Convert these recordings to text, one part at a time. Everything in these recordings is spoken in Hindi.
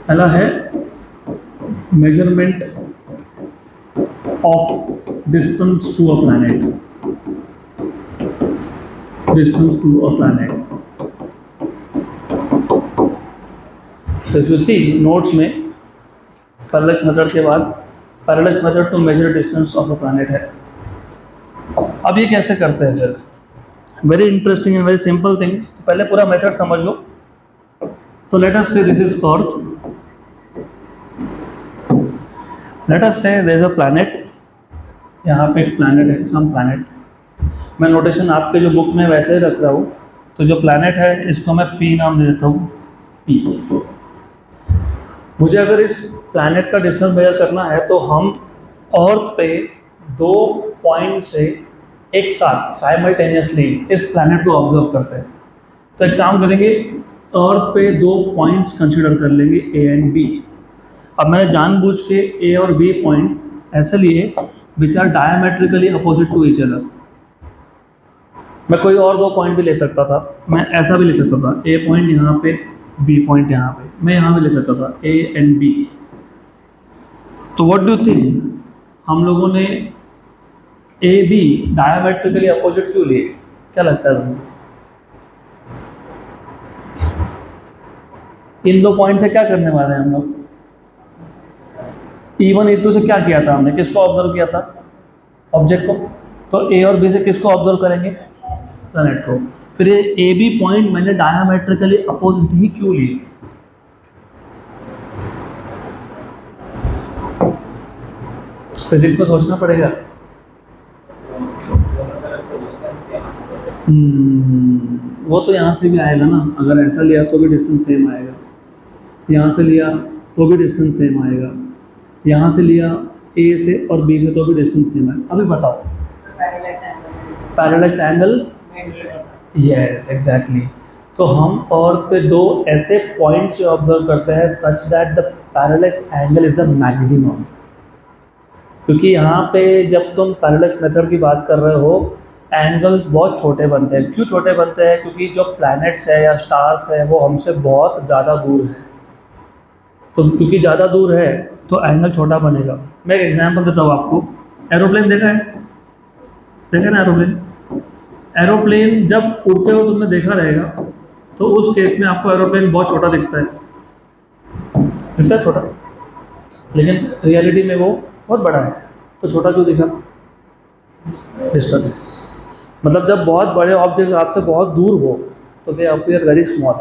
पहला है measurement of distance to a planet, distance to a planet. तो इफ यू सी नोट्स में पैरेलक्स मेथड के बाद parallax method to measure distance of a planet है। अब ये कैसे करते हैं फिर? Very interesting and very simple thing. पहले पूरा मेथड समझ लो। तो let us say this is Earth, let us say there is a planet, यहाँ पे एक प्लैनेट है, सम प्लैनेट। मैं नोटेशन आपके जो बुक में वैसे ही रख रहा हूँ। तो जो प्लैनेट है इसको मैं पी नाम दे देता हूँ, पी। मुझे अगर इस प्लैनेट का डिस्टेंस मेजर करना है तो हम अर्थ पे 2 पॉइंट से एक साथ साइमल्टेनियसली इस प्लैनेट को ऑब्जर्व करते हैं। तो एक काम करेंगे, अर्थ पे 2 पॉइंट्स कंसीडर कर लेंगे, ए एंड बी। अब मैंने जानबूझ के ए और बी पॉइंट्स ऐसे लिए which are diametrically opposite to each other. मैं कोई और 2 पॉइंट भी ले सकता था, मैं ऐसा भी ले सकता था, ए पॉइंट यहाँ पे, बी पॉइंट यहाँ पे, मैं यहाँ भी ले सकता था, ए एंड बी। तो व्हाट डू थिंक, हम लोगों ने ए बी डायमेट्रिकली अपोजिट क्यों लिए? क्या लगता है तुमको? इन 2 पॉइंट से क्या करने वाले हैं हम लोग? E1 E2 से क्या किया था हमने? किसको ऑब्जर्व किया था? ऑब्जेक्ट को। तो ए और बी से किसको ऑब्जर्व करेंगे? प्लैनेट को। फिर ये ए बी पॉइंट मैंने डायमेट्रिकली अपोजिट ही क्यों लिए? फिजिक्स में सोचना पड़ेगा। वो तो यहाँ से भी आएगा ना, अगर ऐसा लिया तो भी डिस्टेंस सेम आएगा, यहाँ से लिया तो भी डिस्टेंस सेम आएगा, यहाँ से लिया ए से और बी से तो भी डिस्टेंस सेम आएगा। अभी बताओ। पैरेलक्स एंगल, यस एग्जैक्टली। तो हम और पे 2 ऐसे पॉइंट्स ऑब्जर्व करते हैं such that the parallax angle is the maximum. क्योंकि यहाँ पे जब तुम पैरेलक्स मेथड की बात कर रहे हो, एंगल्स बहुत छोटे बनते हैं। क्यों छोटे बनते हैं? क्योंकि जो प्लैनेट्स है या स्टार्स है वो हमसे बहुत ज़्यादा दूर है। तो क्योंकि ज़्यादा दूर है तो एंगल छोटा बनेगा। मैं एक एग्जांपल देता हूँ आपको। एरोप्लेन देखा है? देखा ना एरोप्लेन? एरोप्लेन जब उड़ते हुए तुमने देखा रहेगा तो उस केस में आपको एरोप्लेन बहुत छोटा दिखता है, दिखता है छोटा, लेकिन रियलिटी में वो बहुत बड़ा है। तो छोटा क्यों दिखा? डिस्टेंस। मतलब जब बहुत बड़े ऑब्जेक्ट आपसे बहुत दूर हो तो दे अपीयर वेरी स्मॉल।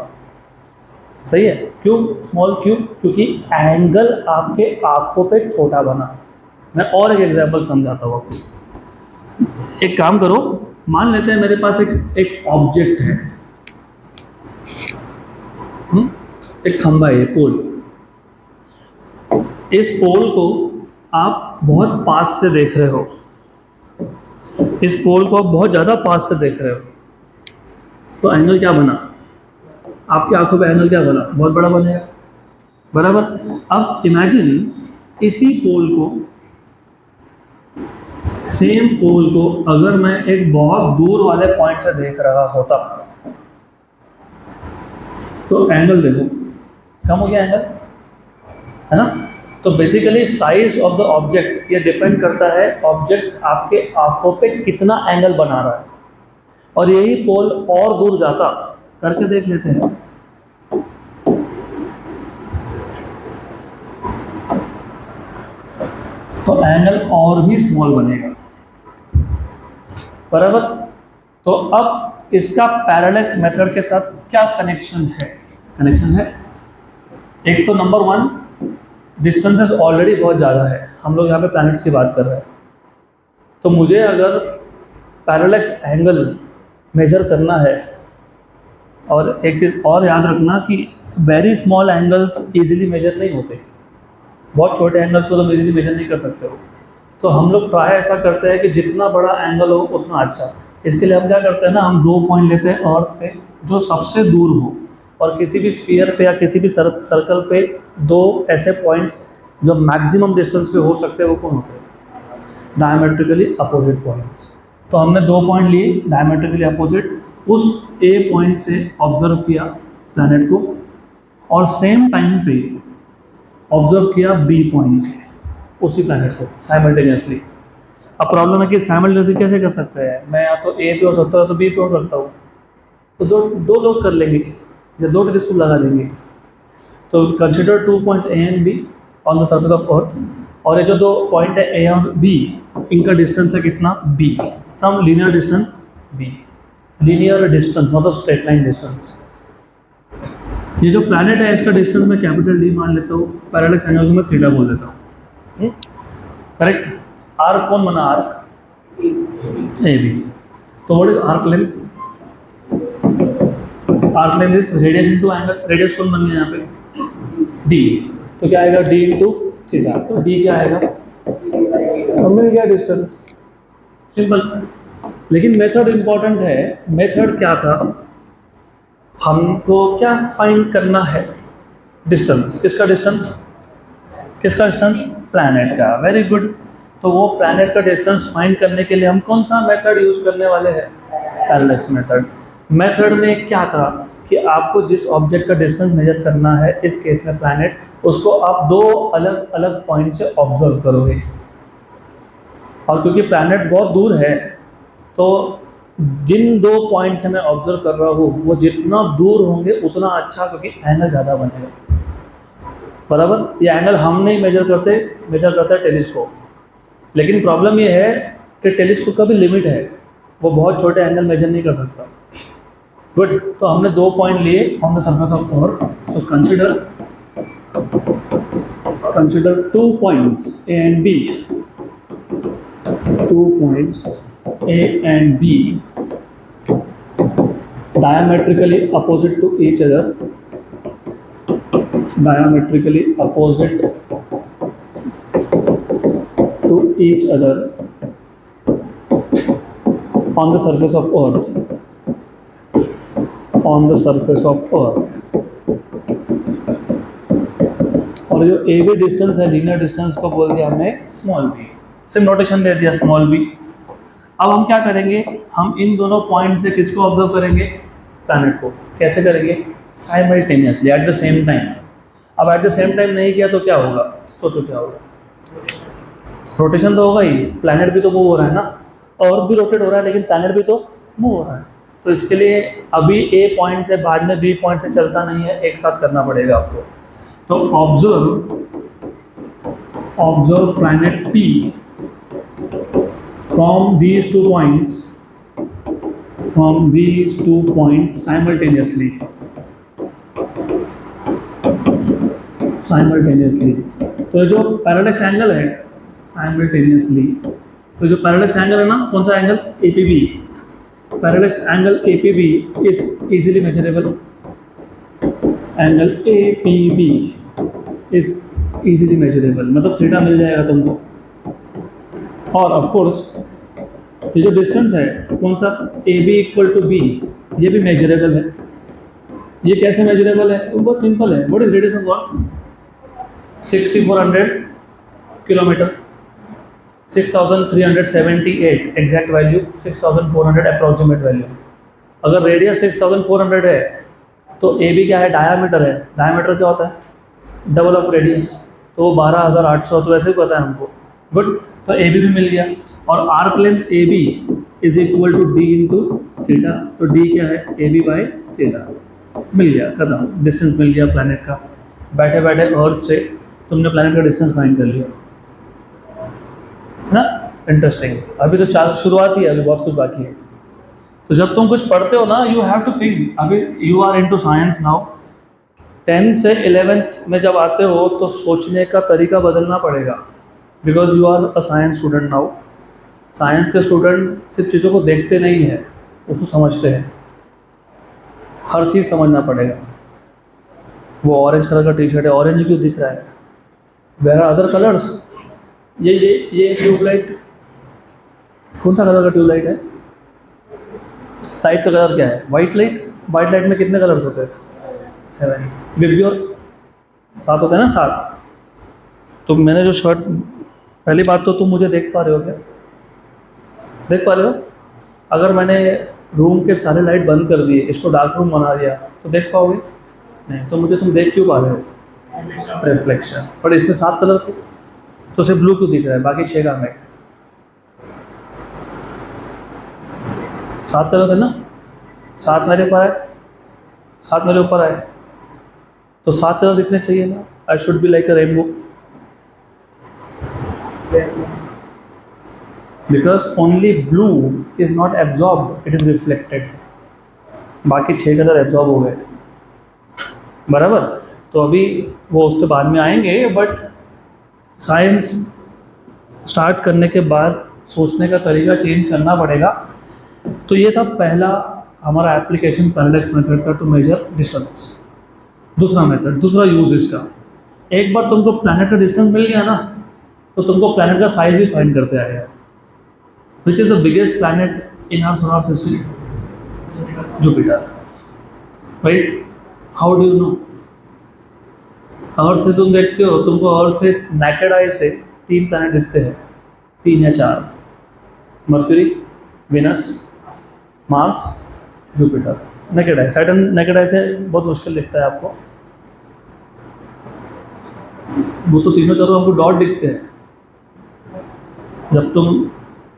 सही है? क्यों स्मॉल? क्यों? क्योंकि एंगल आपके आंखों पे छोटा बना। मैं और एक एग्जांपल समझाता हूँ आपको। एक काम करो, मान लेते हैं मेरे पास एक ऑब्जेक्ट है, एक खंभा है, पोल। इस पोल को आप बहुत पास से देख रहे हो, इस पोल को आप बहुत ज़्यादा पास से देख रहे हो, तो एंगल क्या बना? आपकी आंखों पे एंगल क्या बना? बहुत बड़ा बनेगा, बराबर। अब इमेजिन इसी पोल को, सेम पोल को अगर मैं एक बहुत दूर वाले पॉइंट से देख रहा होता तो एंगल देखो कम हो गया एंगल, है ना? तो basically size of the object ये डिपेंड करता है ऑब्जेक्ट आपके आंखों पे कितना एंगल बना रहा है। और यही पोल और दूर जाता, करके देख लेते हैं। तो एंगल और भी स्मॉल बनेगा, बराबर। तो अब इसका पैरेलक्स मेथड के साथ क्या कनेक्शन है? कनेक्शन है, एक तो नंबर 1 डिस्टेंसेस ऑलरेडी बहुत ज़्यादा है। हम लोग यहाँ पे प्लैनेट्स की बात कर रहे हैं, तो मुझे अगर पैरेलक्स एंगल मेजर करना है, और एक चीज़ और याद रखना कि very small angles easily measure नहीं होते। बहुत छोटे एंगल्स को तो इजीली मेजर नहीं कर सकते हो। तो हम लोग ट्राई ऐसा करते हैं कि जितना बड़ा एंगल हो उतना अच्छा। इसके लिए हम क्या करते हैं ना, हम 2 पॉइंट लेते हैं अर्थ पे जो सबसे दूर हो, और किसी भी स्फीयर पे या किसी भी सर्कल पे 2 ऐसे पॉइंट्स जो मैक्सिमम डिस्टेंस पे हो सकते हैं, वो कौन होते हैं? Diametrically opposite points. तो हमने 2 पॉइंट लिए डायमेट्रिकली अपोजिट, उस ए पॉइंट से ऑब्जर्व किया प्लैनेट को, और सेम टाइम पे ऑब्जर्व किया बी पॉइंट से उसी प्लैनेट को साइमल्टेनियसली। अब प्रॉब्लम है कि साइमल्टेनियसली कैसे कर सकते हैं, मैं या तो ए पे हो सकता हूँ तो बी पे हो सकता हूँ, तो दो लोग कर लेंगे या दो टेलीस्कोप लगा देंगे। तो consider 2 points A and be on the surface of अर्थ, और ये जो दो पॉइंट है ए और बी, इनका डिस्टेंस है कितना B, some linear distance B. Linear distance मतलब स्ट्रेट लाइन डिस्टेंस। ये जो प्लैनेट है इसका डिस्टेंस मैं कैपिटल डी मान लेता हूँ, पैरेलल एंगल को मैं थीटा बोल देता हूँ, करेक्ट। आर्क कौन बना, आर्क ए बी। तो what is arc length, arc length is radius into angle, radius कौन बन गया यहाँ पे डी, तो क्या आएगा डी इंटू थीटा, तो डी क्या आएगा, मिल गया डिस्टेंस, सिंपल। लेकिन मेथड इंपॉर्टेंट है। मेथड क्या था, हमको क्या फाइंड करना है, डिस्टेंस। किसका डिस्टेंस, किसका डिस्टेंस, प्लैनेट का, वेरी गुड। तो वो प्लैनेट का डिस्टेंस फाइंड करने के लिए हम कौन सा मेथड यूज करने वाले हैं, पैरेलैक्स मेथड। मेथड में क्या था कि आपको जिस ऑब्जेक्ट का डिस्टेंस मेजर करना है, इस केस में प्लैनेट, उसको आप दो अलग अलग पॉइंट से ऑब्जर्व करोगे। और क्योंकि प्लैनेट बहुत दूर है, तो जिन दो पॉइंट से मैं ऑब्जर्व कर रहा हूँ वो जितना दूर होंगे उतना अच्छा, क्योंकि एंगल ज़्यादा बनेगा, बराबर। ये एंगल हम नहीं मेजर करते, मेजर करता है टेलीस्कोप। लेकिन प्रॉब्लम ये है कि टेलीस्कोप का भी लिमिट है, वो बहुत छोटे एंगल मेजर नहीं कर सकता। गुड, तो हमने दो पॉइंट लिए on the surface of earth. So consider 2 points A and B, 2 points A and B diametrically opposite to each other, diametrically opposite to each other on the surface of Earth, on the surface of Earth। और जो ए बी डिस्टेंस है, लीनियर डिस्टेंस को बोल दिया हमने स्मॉल बी, सिर्फ नोटेशन दे दिया स्मॉल बी। अब हम क्या करेंगे, हम इन दोनों पॉइंट से किसको ऑब्जर्व करेंगे, प्लैनेट को। कैसे करेंगे, simultaneously at the same time. अब एट द सेम टाइम नहीं किया तो क्या होगा, सोचो क्या होगा, रोटेशन तो होगा ही, प्लैनेट भी तो मूव हो रहा है ना, अर्थ भी रोटेट हो रहा है लेकिन प्लैनेट भी तो मूव हो रहा है। तो इसके लिए अभी ए पॉइंट से बाद में बी पॉइंट से चलता नहीं है, एक साथ करना पड़ेगा आपको। तो observe planet P from these 2 points simultaneously। तो जो पैरेलैक्स एंगल है साइमल्टेनियसली, तो जो पैरेलैक्स एंगल है ना, कौन सा angle, APB, parallax angle APB is easily measurable, angle APB is easily measurable, मतलब थीटा मिल जाएगा तुमको। और ऑफ कोर्स ये जो डिस्टेंस है कौन सा, AB इक्वल टू बी, ये भी मेजरेबल है। ये कैसे मेजरेबल है, बहुत सिंपल है। What is radius of earth, 6400 kilometre, 6378 exact value, 6400 approximate value. अगर रेडियस 6400 है तो AB क्या है, डायामीटर है। डायामीटर क्या होता है, डबल ऑफ रेडियस, तो 12800, तो ऐसे ही पता है हमको। गुड, तो AB भी मिल गया। और arc length AB is equal to D into theta, तो D क्या है, AB बाई थीटा, मिल गया, खत्म, डिस्टेंस मिल गया प्लैनेट का। बैठे बैठे अर्थ से तुमने प्लैनेट का डिस्टेंस फाइंड कर लिया ना, इंटरेस्टिंग। अभी तो शुरुआत ही है, अभी बहुत कुछ बाकी है। तो जब तुम कुछ पढ़ते हो ना, यू हैव टू थिंक। अभी you are into science now, 10th से 11th में जब आते हो तो सोचने का तरीका बदलना पड़ेगा, because you are a science student now. Science के स्टूडेंट सिर्फ चीज़ों को देखते नहीं हैं, उसको समझते हैं, हर चीज़ समझना पड़ेगा। वो ऑरेंज कलर का टी शर्ट है, ऑरेंज क्यों दिख रहा है, वेयर आर अदर कलर्स। ये ट्यूबलाइट, कौन सा कलर का ट्यूबलाइट है, लाइट का कलर क्या है, वाइट लाइट। वाइट लाइट में कितने कलर्स होते हैं, 7। विब्योर 7 होते हैं ना, 7। तो मैंने जो शर्ट, पहली बात तो तुम मुझे देख पा रहे हो क्या, देख पा रहे हो। अगर मैंने रूम के सारे लाइट बंद कर दिए, इसको डार्क रूम बना दिया, तो देख पाओगे नहीं। तो मुझे तुम देख क्यों पा रहे हो, रिफ्लेक्शन। बट इसमें 7 कलर थे तो सिर्फ ब्लू क्यों दिख रहा है, बाकी 6 कहाँ गए? 7 कलर थे ना, 7 मेरे ऊपर आए, 7 मेरे ऊपर आए, तो 7 कलर दिखने चाहिए ना। I should be like a rainbow, because only blue is not absorbed, it is reflected. बाकी 6 कलर एब्जॉर्ब हो गए, बराबर। तो अभी वो उसके बाद में आएंगे, बट साइंस स्टार्ट करने के बाद सोचने का तरीका चेंज करना पड़ेगा। तो ये था पहला हमारा एप्लीकेशन पैरालैक्स मेथड का, टू मेजर डिस्टेंस। दूसरा मेथड, दूसरा यूज इसका, एक बार तुमको प्लैनेट का डिस्टेंस मिल गया ना, तो तुमको प्लैनेट का साइज भी फाइंड करते आएगा। Which is the biggest planet in our solar system? Jupiter, right. How do you know? Earth से तुम देखते हो, तुमको अर्थ से नेकेड आई से 3 प्लैनेट दिखते हैं, 3 या 4, Mercury, Venus, Mars, Jupiter. Naked eye, Saturn naked eye से बहुत मुश्किल दिखता है आपको, वो तो तीनों चारों हमको डॉट दिखते हैं। जब तुम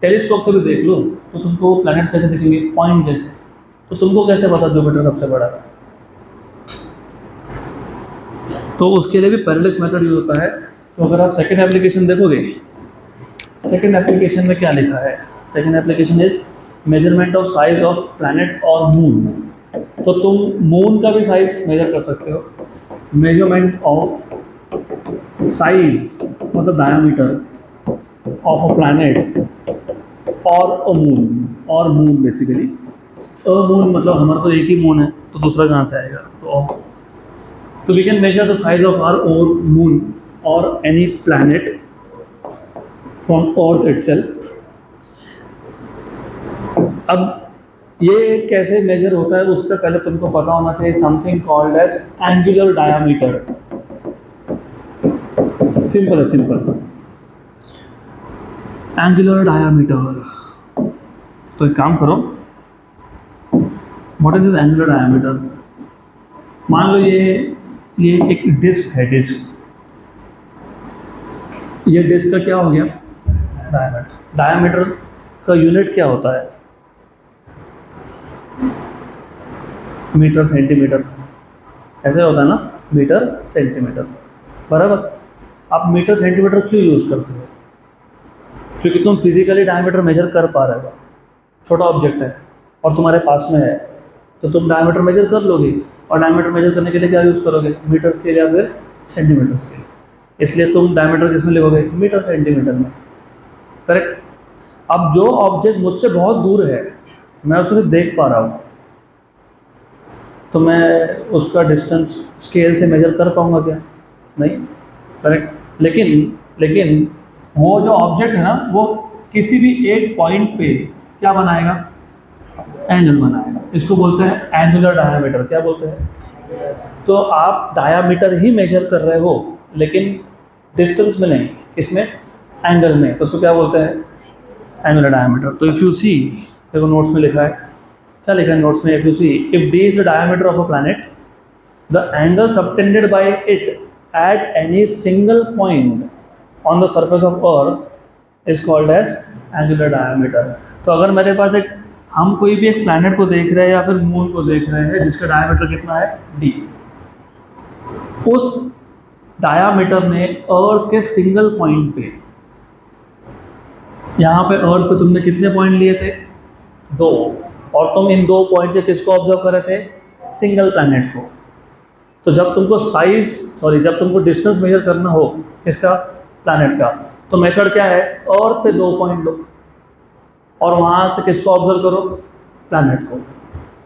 टेलीस्कोप से भी देख लो तो तुमको प्लैनेट्स कैसे दिखेंगे? पॉइंट जैसे। तो तुमको कैसे पता जुपिटर सबसे बड़ा है? तो उसके लिए भी पैरालैक्स मेथड यूज होता है। तो अगर आप सेकंड एप्लीकेशन देखोगे, सेकंड एप्लीकेशन में क्या लिखा है? Second application is measurement of size of planet और मून। तो तुम मून का भी साइज मेजर कर सकते हो। मेजरमेंट ऑफ साइज मतलब डायमीटर ऑफ अ प्लैनेट और अ मून, और मून बेसिकली। अ मून मतलब हमारा तो एक ही मून है, तो दूसरा कहाँ से आएगा? तो we can measure the size of our और मून और any planet from earth itself. अब ये कैसे मेजर होता है, उससे पहले तुमको पता होना चाहिए something called as angular diameter. Simple है, सिंपल, एंगुलर डायामीटर। तो एक काम करो, what is this angular diameter? मान लो ये एक डिस्क है, डिस्क। ये डिस्क का क्या हो गया? डायामीटर। डायामीटर का यूनिट क्या होता है? मीटर सेंटीमीटर, ऐसे होता है ना, मीटर सेंटीमीटर, बराबर। आप मीटर सेंटीमीटर क्यों यूज़ करते हो? क्योंकि तुम फिजिकली डायमीटर मेजर कर पा रहे हो। छोटा ऑब्जेक्ट है और तुम्हारे पास में है, तो तुम डायमीटर मेजर कर लोगे। और डायमीटर मेजर करने के लिए क्या यूज़ करोगे? मीटर स्केल या फिर सेंटीमीटर स्केल। इसलिए तुम डायमीटर किस में लिखोगे? मीटर सेंटीमीटर में, करेक्ट। अब जो ऑब्जेक्ट मुझसे बहुत दूर है, मैं उसको सिर्फ देख पा रहा हूँ, तो मैं उसका डिस्टेंस स्केल से मेजर कर पाऊँगा क्या? नहीं, करेक्ट। लेकिन वो जो ऑब्जेक्ट है ना, वो किसी भी एक पॉइंट पे क्या बनाएगा? एंगल बनाएगा। इसको बोलते हैं एंगुलर डायामीटर। क्या बोलते हैं? तो आप डायामीटर ही मेजर कर रहे हो, लेकिन डिस्टेंस में नहीं, इसमें एंगल में, तो उसको क्या बोलते हैं? Angular diameter. तो इफ़ यू सी, देखो नोट्स में लिखा है, क्या लिखा है नोट्स में? If you see, if D is the diameter of a planet, the angle subtended by it at any single point on the surface of earth is called as angular diameter। तो अगर मेरे पास हम कोई भी एक प्लैनेट को देख रहे हैं या फिर मून को देख रहे हैं जिसका डायमीटर कितना है? d, उस डायामीटर में अर्थ के सिंगल पॉइंट पे, यहाँ पे अर्थ पे तुमने कितने पॉइंट लिए थे? 2, और तुम इन 2 पॉइंट से किसको ऑब्जर्व कर रहे थे? सिंगल प्लैनेट को। तो जब तुमको डिस्टेंस मेजर करना हो इसका, प्लैनेट का, तो मेथड क्या है? अर्थ पे 2 पॉइंट लो और वहाँ से किसको ऑब्जर्व करो? प्लैनेट को।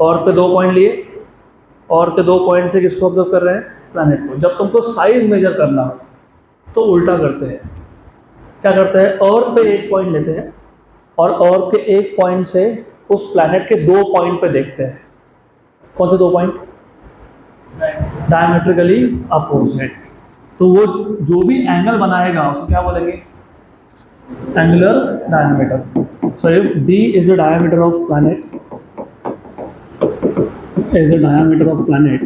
अर्थ पे 2 पॉइंट लिए, अर्थ के 2 पॉइंट से किसको ऑब्जर्व कर रहे हैं? प्लैनेट को। जब तुमको साइज मेजर करना हो तो उल्टा करते हैं। क्या करते हैं? अर्थ पे 1 पॉइंट लेते हैं और अर्थ के 1 पॉइंट से उस प्लैनेट के 2 पॉइंट पे देखते हैं। कौन से 2 पॉइंट? Diametrically opposite. तो वो जो भी एंगल बनाएगा उसको क्या बोलेंगे? Angular diameter. So if d is the diameter of planet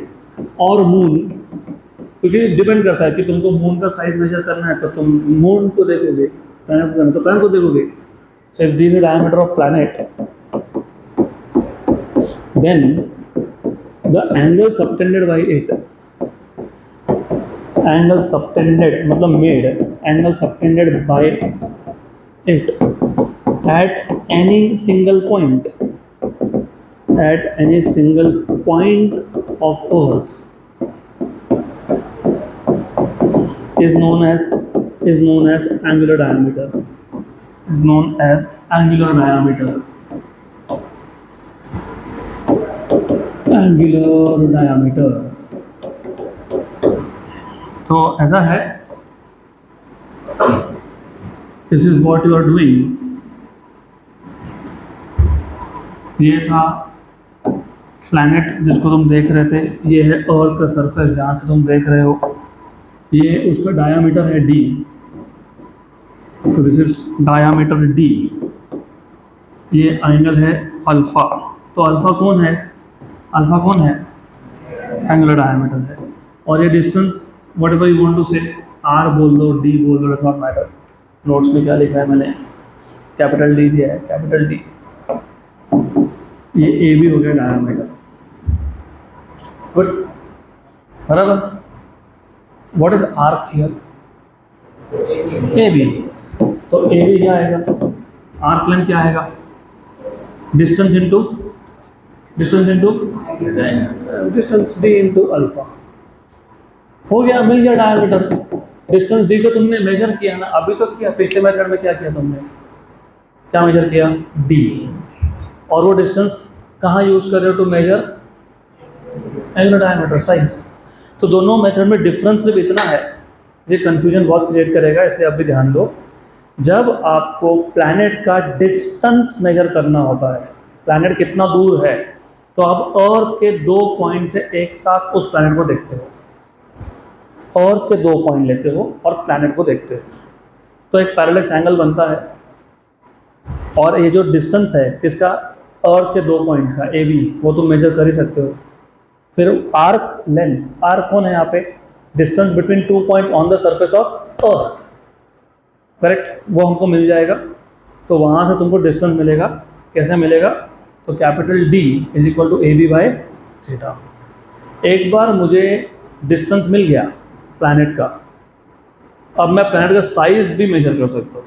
or moon, क्योंकि डिपेंड करता है कि तुमको मून का साइज मेजर करना है तो तुम मून को देखोगे, प्लैनेट को करना तो प्लैनेट को देखोगे. So if this is diameter of planet, then the angle subtended by it, angle subtended मतलब made, angle subtended by it at any single point of earth is known as angular diameter, angular diameter. तो ऐसा है, this is what you are doing. ये था प्लैनेट जिसको तुम देख रहे थे, ये है अर्थ का सरफेस जहाँ से तुम देख रहे हो, ये उसका डायामीटर है d, तो दिस इज डायामीटर d, ये एंगल है अल्फा. तो अल्फा कौन है? एंगुलर डायामीटर है. और ये distance whatever you want to say, r बोल दो, d बोल दो, डज नॉट मैटर. नोट्स में क्या लिखा है मैंने, कैपिटल D दिया है, कैपिटल D. ये ए बी हो गया डायमीटर. गुड, बराबर. What is arc here? A B. तो ए बी क्या आएगा? आर्क लेंथ क्या आएगा? Distance D into alpha. हो गया, मिल गया डायमीटर. डिस्टेंस डी को तुमने मेजर किया ना, अभी तो किया. पिछले मेथड में क्या किया तुमने? क्या मेजर किया? डी. और वो डिस्टेंस कहाँ यूज कर रहे हो to measure? Angular diameter size. तो दोनों मेथड में डिफरेंस सिर्फ इतना है, ये कंफ्यूजन बहुत क्रिएट करेगा, इसलिए आप भी ध्यान दो. जब आपको प्लैनेट का डिस्टेंस मेजर करना होता है, प्लैनेट कितना दूर है, तो आप अर्थ के 2 पॉइंट से एक साथ उस प्लैनेट को देखते हो. अर्थ के 2 पॉइंट लेते हो और प्लैनेट को देखते हो, तो एक पैरेलक्स एंगल बनता है. और ये जो डिस्टेंस है इसका, अर्थ के 2 पॉइंट्स का ए बी, वो तुम मेजर कर ही सकते हो. फिर आर्क लेंथ, आर्क कौन है यहाँ पे? Distance between 2 points on the surface of earth, correct. वो हमको मिल जाएगा. तो वहाँ से तुमको डिस्टेंस मिलेगा. कैसे मिलेगा? तो capital D is equal to A B by theta. एक बार मुझे डिस्टेंस मिल गया प्लैनेट का, अब मैं प्लैनेट का साइज भी मेजर कर सकता हूँ.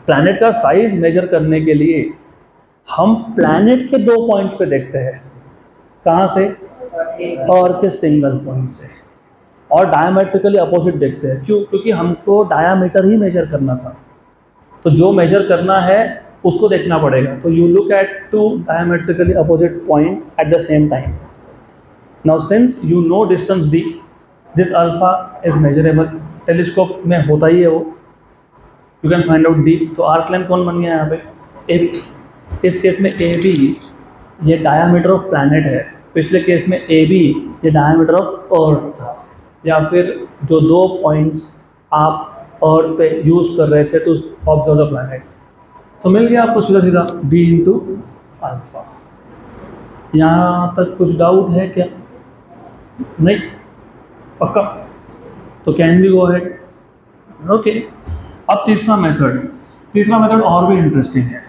प्लैनेट का साइज मेजर करने के लिए हम प्लैनेट के 2 पॉइंट्स पे देखते हैं. कहाँ से? अर्थ के सिंगल पॉइंट से. और डायमेट्रिकली अपोजिट देखते हैं. क्यों? क्योंकि हमको डायामीटर ही मेजर करना था, तो जो मेजर करना है उसको देखना पड़ेगा. तो you look at 2 diametrically opposite point at the same time. Now since you know distance d, this alpha is measurable. Telescope में होता ही है वो. You can find out d. तो आर्क लेंथ कौन बन गया यहाँ पे? A B. इस केस में ए बी ये डायामीटर ऑफ प्लैनेट है. पिछले केस में ए बी ये डायामीटर ऑफ अर्थ था. या फिर जो 2 पॉइंट्स आप अर्थ पे यूज कर रहे थे टू ऑब्जर्व द प्लैनेट. तो मिल गया आपको सीधा सीधा d इंटू अल्फा. यहाँ तक कुछ डाउट है क्या? नहीं, पक्का? तो can we go ahead. Okay. अब तीसरा मेथड और भी इंटरेस्टिंग है.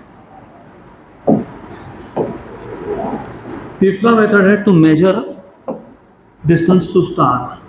तीसरा मेथड है to measure distance to star.